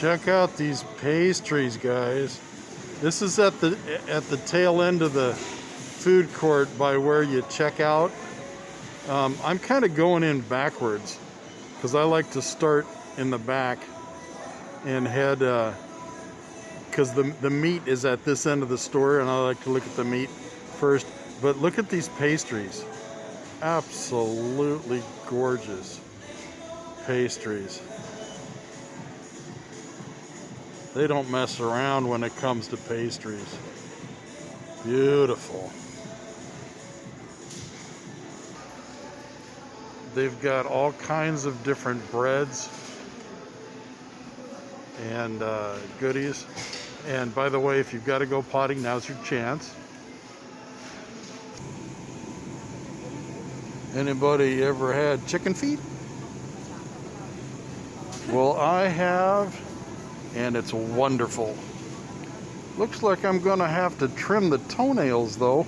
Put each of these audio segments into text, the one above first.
Check out these pastries, guys. This is at the tail end of the food court by where you check out. I'm kind of going in backwards because I like to start in the back and head, because the meat is at this end of the store, and I like to look at the meat first. But look at these pastries. Absolutely gorgeous pastries. They don't mess around when it comes to pastries. Beautiful. They've got all kinds of different breads and goodies. And by the way, if you've got to go potty, now's your chance. Anybody ever had chicken feet? Well, I have, and it's wonderful. Looks like I'm gonna have to trim the toenails though.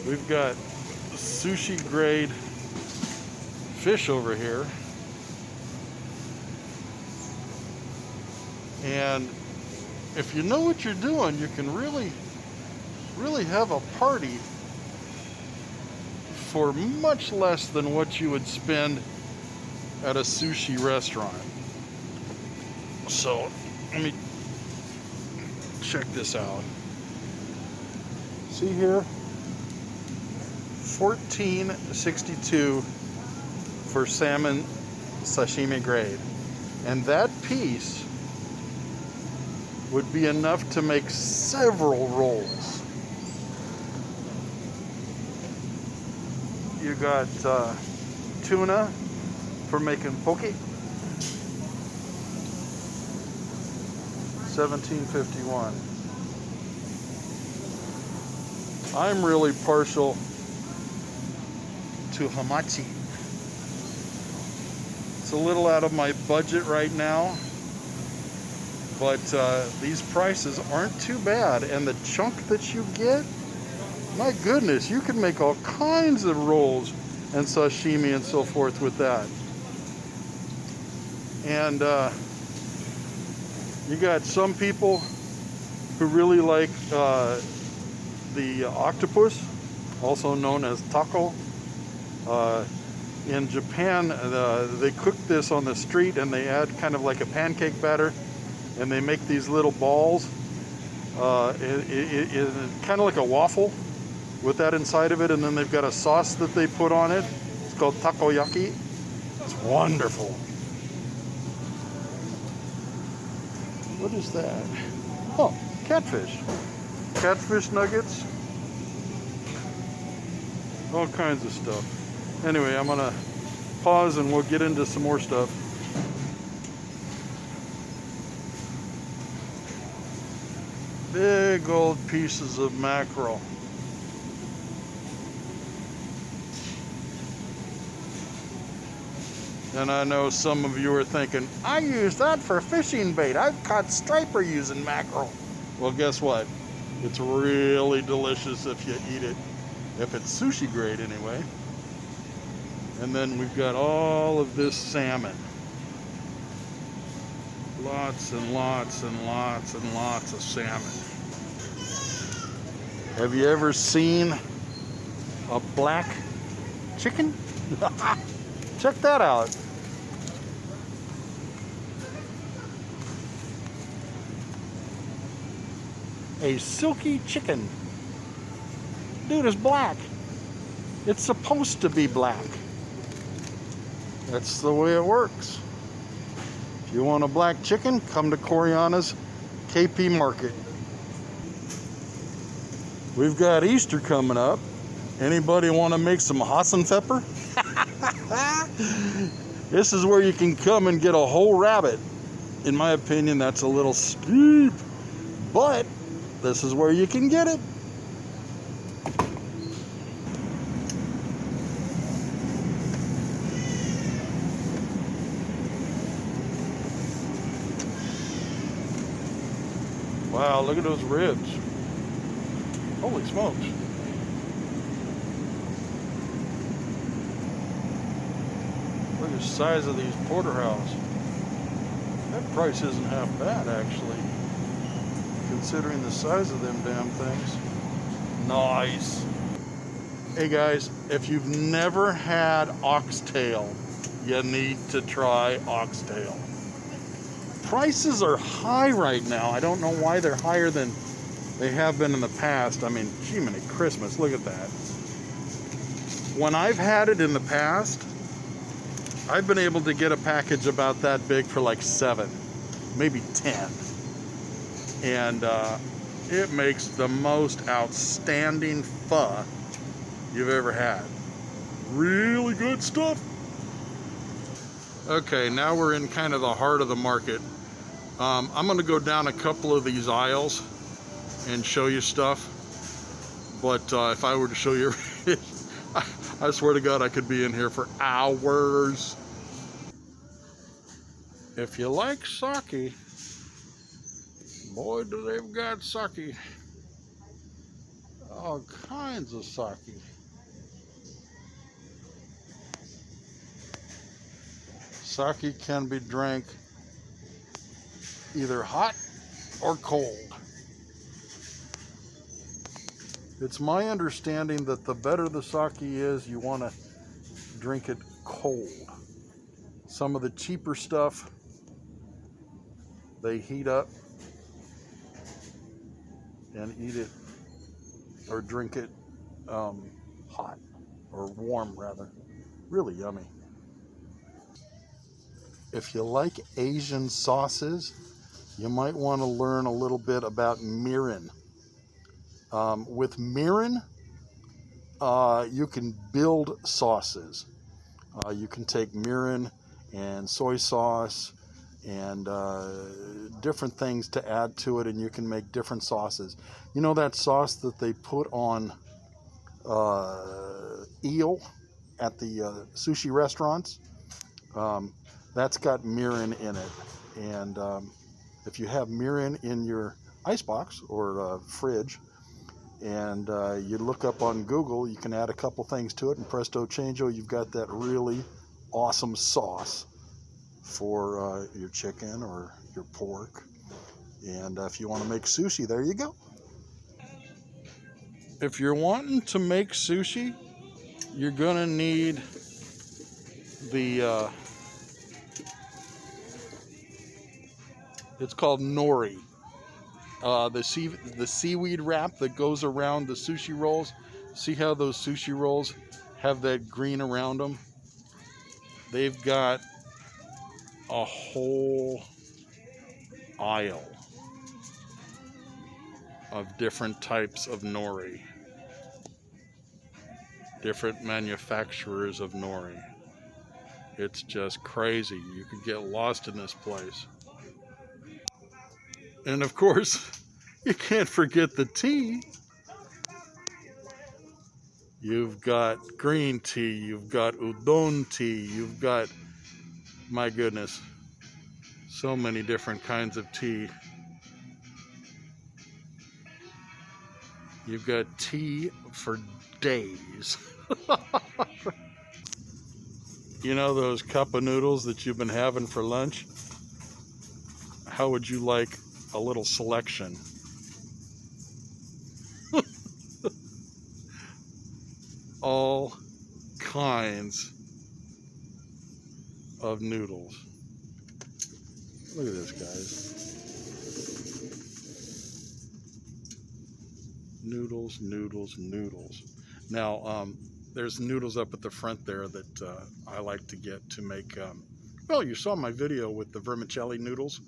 We've got sushi grade fish over here. And if you know what you're doing, you can really have a party for much less than what you would spend at a sushi restaurant. So let me check this out. See here, $14.62 for salmon sashimi grade, and that piece would be enough to make several rolls. You got tuna for making poke, $17.51. I'm really partial to hamachi. It's a little out of my budget right now, but these prices aren't too bad, and the chunk that you get, my goodness, you can make all kinds of rolls and sashimi and so forth with that. And you got some people who really like the octopus, also known as taco. In Japan, they cook this on the street, and they add kind of like a pancake batter, and they make these little balls, kind of like a waffle with that inside of it, and then they've got a sauce that they put on it. It's called takoyaki. It's wonderful. What is that? Oh, catfish. Catfish nuggets. All kinds of stuff. Anyway, I'm gonna pause and we'll get into some more stuff. Big old pieces of mackerel. And I know some of you are thinking, I use that for fishing bait. I've caught striper using mackerel. Well, guess what? It's really delicious if you eat it. If it's sushi grade anyway. And then we've got all of this salmon. Lots and lots and lots and lots of salmon. Have you ever seen a black chicken? Check that out. A silky chicken. Dude, it's black. It's supposed to be black. That's the way it works. If you want a black chicken, come to Coriana's KP Market. We've got Easter coming up. Anybody want to make some Hassenpfeffer? This is where you can come and get a whole rabbit. In my opinion, that's a little steep, but this is where you can get it. Wow, look at those ribs. Holy smokes. Look at the size of these porterhouse. That price isn't half bad, actually, considering the size of them damn things. Nice. Hey guys, if you've never had oxtail, you need to try oxtail. Prices are high right now. I don't know why they're higher than they have been in the past. I mean, gee, many Christmas, look at that. When I've had it in the past, I've been able to get a package about that big for like 7, maybe 10. And it makes the most outstanding pho you've ever had. Really good stuff. Okay, now we're in kind of the heart of the market. I'm gonna go down a couple of these aisles and show you stuff. But if I were to show you, I swear to God, I could be in here for hours. If you like sake, boy, do they've got sake. All kinds of sake. Sake can be drank either hot or cold. It's my understanding that the better the sake is, you want to drink it cold. Some of the cheaper stuff, they heat up and eat it or drink it hot or warm rather. Really yummy. If you like Asian sauces, you might want to learn a little bit about Mirin. With Mirin, you can build sauces. You can take Mirin and soy sauce and different things to add to it, and you can make different sauces. You know that sauce that they put on eel at the sushi restaurants? That's got Mirin in it. And if you have Mirin in your icebox or fridge, and you look up on Google, you can add a couple things to it, and presto changeo, you've got that really awesome sauce for your chicken or your pork. And if you want to make sushi, there you go. If you're wanting to make sushi, you're gonna need the it's called nori. The seaweed wrap that goes around the sushi rolls. See how those sushi rolls have that green around them? They've got a whole aisle of different types of nori. Different manufacturers of nori. It's just crazy. You could get lost in this place. And of course, you can't forget the tea. You've got green tea, you've got udon tea, you've got, my goodness, so many different kinds of tea. You've got tea for days. You know those cup of noodles that you've been having for lunch? How would you like a little selection? All kinds of noodles. Look at this, guys. Noodles, noodles, noodles. Now, there's noodles up at the front there that I like to get to make, well, you saw my video with the vermicelli noodles,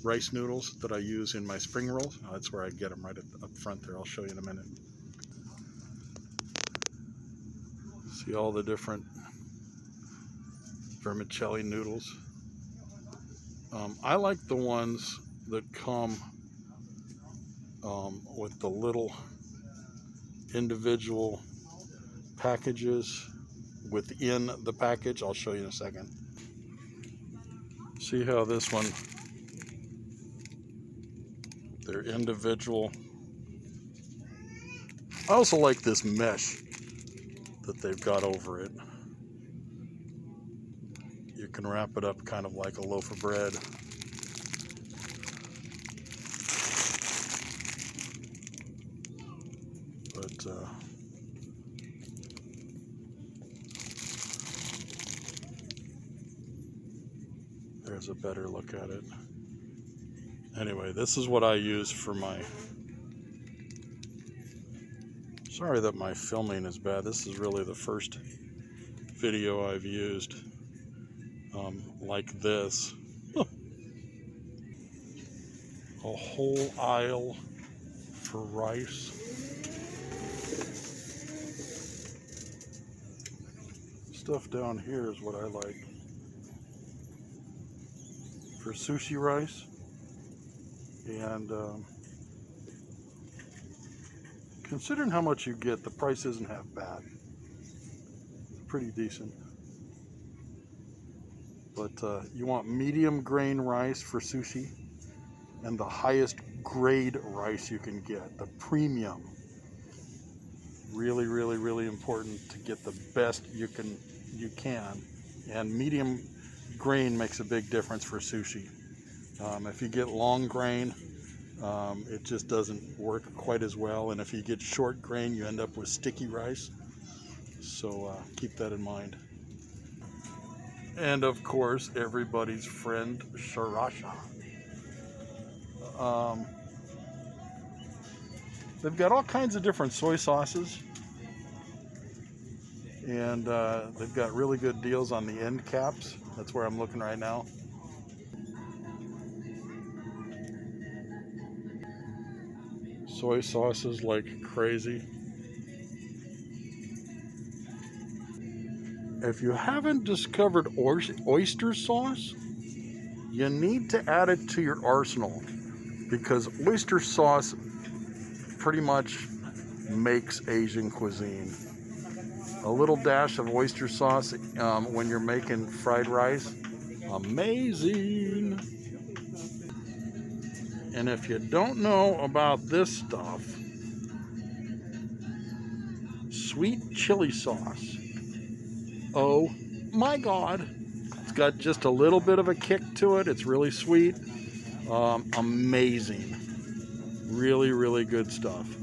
rice noodles that I use in my spring rolls. That's where I get them, right up front there. I'll show you in a minute. See all the different vermicelli noodles. I like the ones that come with the little individual packages within the package. I'll show you in a second. See how this one, they're individual. I also like this mesh that they've got over it. can wrap it up kind of like a loaf of bread. But there's a better look at it. Anyway, this is what I use for my... Sorry that my filming is bad. This is really the first video I've used like this. A whole aisle for rice. Stuff down here is what I like. For sushi rice. And considering how much you get, the price isn't half bad. It's pretty decent. But you want medium grain rice for sushi, and the highest grade rice you can get, the premium. Really, really, really important to get the best you can. And medium grain makes a big difference for sushi. If you get long grain, it just doesn't work quite as well. And if you get short grain, you end up with sticky rice. So keep that in mind. And of course, everybody's friend, sriracha. They've got all kinds of different soy sauces. And they've got really good deals on the end caps. That's where I'm looking right now. Soy sauces like crazy. If you haven't discovered oyster sauce, you need to add it to your arsenal, because oyster sauce pretty much makes Asian cuisine. A little dash of oyster sauce when you're making fried rice, amazing. And if you don't know about this stuff, sweet chili sauce. Oh my God. It's got just a little bit of a kick to it. It's really sweet. Amazing. Really, really good stuff.